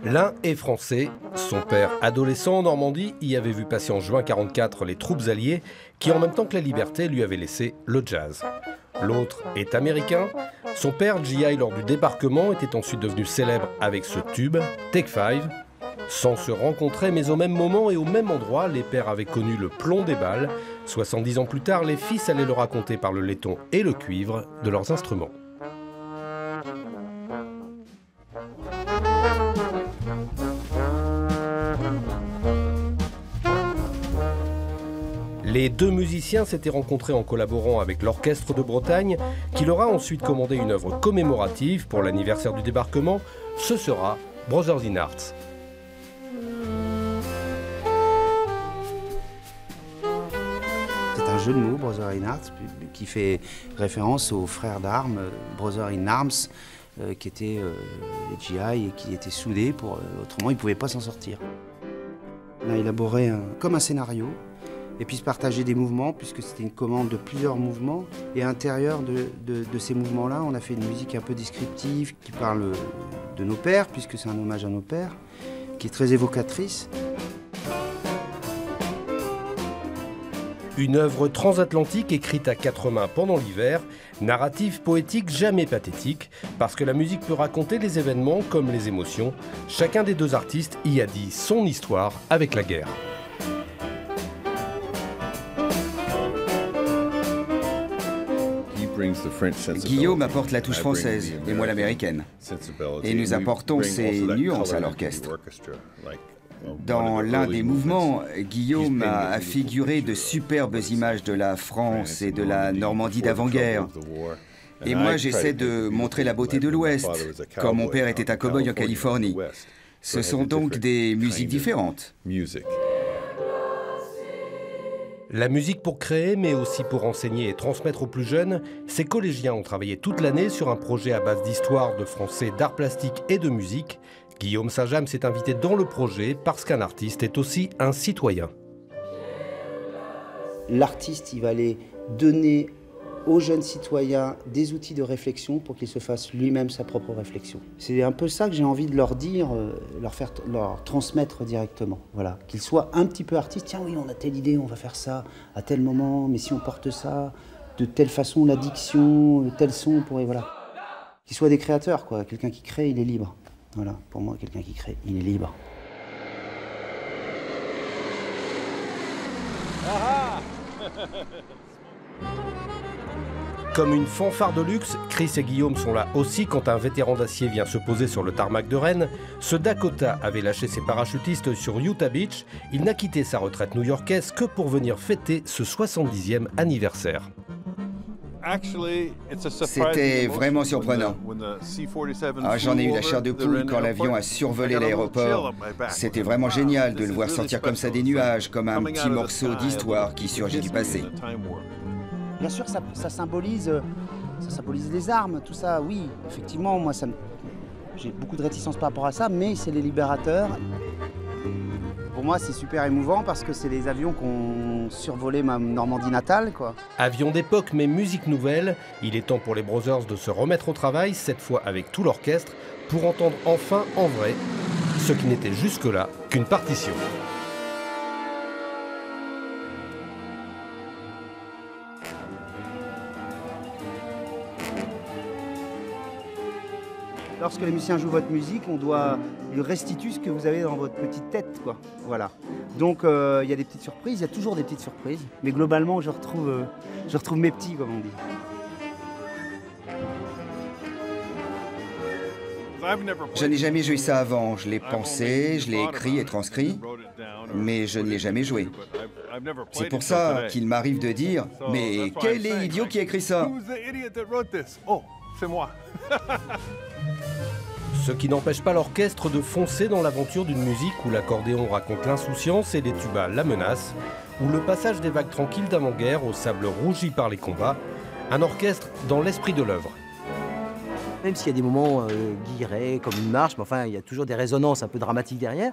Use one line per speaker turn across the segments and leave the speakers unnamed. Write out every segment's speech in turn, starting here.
L'un est français. Son père, adolescent en Normandie, y avait vu passer en juin 1944 les troupes alliées qui, en même temps que la liberté, lui avaient laissé le jazz. L'autre est américain. Son père, G.I., lors du débarquement, était ensuite devenu célèbre avec ce tube, Take Five. Sans se rencontrer, mais au même moment et au même endroit, les pères avaient connu le plomb des balles. 70 ans plus tard, les fils allaient le raconter par le laiton et le cuivre de leurs instruments. Les deux musiciens s'étaient rencontrés en collaborant avec l'Orchestre de Bretagne, qui leur a ensuite commandé une œuvre commémorative pour l'anniversaire du débarquement. Ce sera Brothers in Arms.
C'est un jeu de mots, Brothers in Arms, qui fait référence aux frères d'armes, Brothers in Arms, qui étaient les GI et qui étaient soudés, autrement ils ne pouvaient pas s'en sortir. On a élaboré comme un scénario, et puis se partager des mouvements, puisque c'était une commande de plusieurs mouvements. Et à l'intérieur de ces mouvements-là, on a fait une musique un peu descriptive qui parle de nos pères, puisque c'est un hommage à nos pères, qui est très évocatrice.
Une œuvre transatlantique écrite à quatre mains pendant l'hiver, narrative, poétique, jamais pathétique, parce que la musique peut raconter les événements comme les émotions. Chacun des deux artistes y a dit son histoire avec la guerre.
Guillaume apporte la touche française et moi l'américaine. Et nous apportons ces nuances à l'orchestre. Dans l'un des mouvements, Guillaume a figuré de superbes images de la France et de la Normandie d'avant-guerre. Et moi, j'essaie de montrer la beauté de l'Ouest, quand mon père était un cow-boy en Californie. Ce sont donc des musiques différentes.
La musique pour créer, mais aussi pour enseigner et transmettre aux plus jeunes, ces collégiens ont travaillé toute l'année sur un projet à base d'histoire, de français, d'art plastique et de musique. Guillaume Saint-James s'est invité dans le projet parce qu'un artiste est aussi un citoyen.
L'artiste, il va aller donner aux jeunes citoyens des outils de réflexion pour qu'ils se fassent lui-même sa propre réflexion. C'est un peu ça que j'ai envie de leur dire, leur transmettre directement. Voilà. Qu'ils soient un petit peu artistes. Tiens, oui, on a telle idée, on va faire ça à tel moment, mais si on porte ça de telle façon, la diction, tel son, on pourrait, voilà. Qu'ils soient des créateurs, quoi. Quelqu'un qui crée, il est libre. Voilà. Pour moi, quelqu'un qui crée, il est libre.
Comme une fanfare de luxe, Chris et Guillaume sont là aussi quand un vétéran d'acier vient se poser sur le tarmac de Rennes. Ce Dakota avait lâché ses parachutistes sur Utah Beach. Il n'a quitté sa retraite new-yorkaise que pour venir fêter ce 70e anniversaire.
C'était vraiment surprenant. J'en ai eu la chair de poule quand l'avion a survolé l'aéroport. C'était vraiment génial de le voir sortir comme ça des nuages, comme un petit morceau d'histoire qui surgit du passé.
Bien sûr, ça symbolise les armes, tout ça, oui. Effectivement, moi, j'ai beaucoup de réticence par rapport à ça, mais c'est les libérateurs. Pour moi, c'est super émouvant parce que c'est les avions qui ont survolé ma Normandie natale, quoi.
Avion d'époque, mais musique nouvelle. Il est temps pour les Brothers de se remettre au travail, cette fois avec tout l'orchestre, pour entendre enfin, en vrai, ce qui n'était jusque-là qu'une partition.
Lorsque les musiciens jouent votre musique, on doit lui restituer ce que vous avez dans votre petite tête, quoi. Voilà. Donc il y a des petites surprises, il y a toujours des petites surprises, mais globalement je retrouve mes petits, comme on dit.
Je n'ai jamais joué ça avant. Je l'ai pensé, je l'ai écrit et transcrit, mais je ne l'ai jamais joué. C'est pour ça qu'il m'arrive de dire « Mais quel est l'idiot qui a écrit ça ?»
C'est moi.
Ce qui n'empêche pas l'orchestre de foncer dans l'aventure d'une musique où l'accordéon raconte l'insouciance et les tubas la menace, ou le passage des vagues tranquilles d'avant-guerre au sable rougi par les combats, un orchestre dans l'esprit de l'œuvre.
Même s'il y a des moments guillerets, comme une marche, mais enfin, il y a toujours des résonances un peu dramatiques derrière.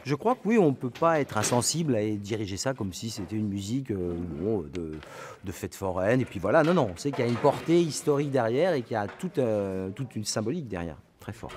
Je crois que oui, on ne peut pas être insensible à diriger ça comme si c'était une musique de fête foraine. Et puis voilà, non, non, on sait qu'il y a une portée historique derrière et qu'il y a toute une symbolique derrière, très forte.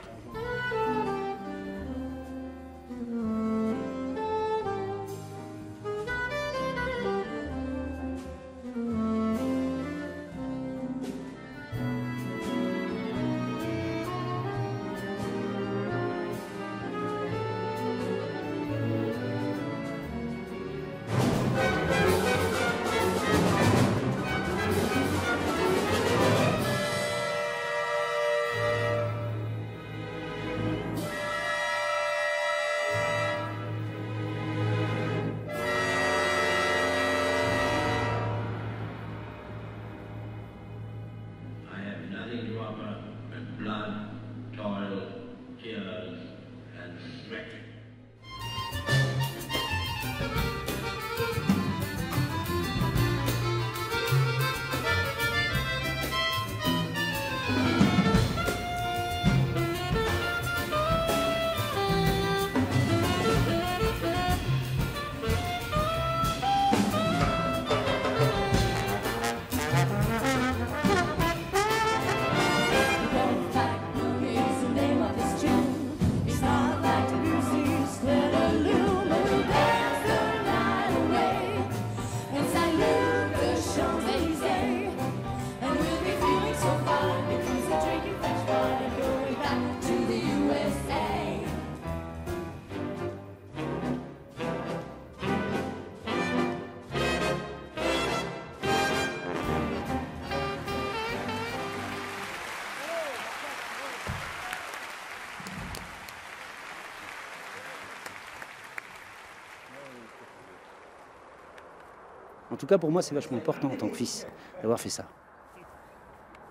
En tout cas, pour moi, c'est vachement important en tant que fils d'avoir fait ça.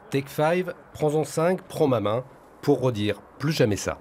Take 5, prends-en 5, prends ma main, pour redire plus jamais ça.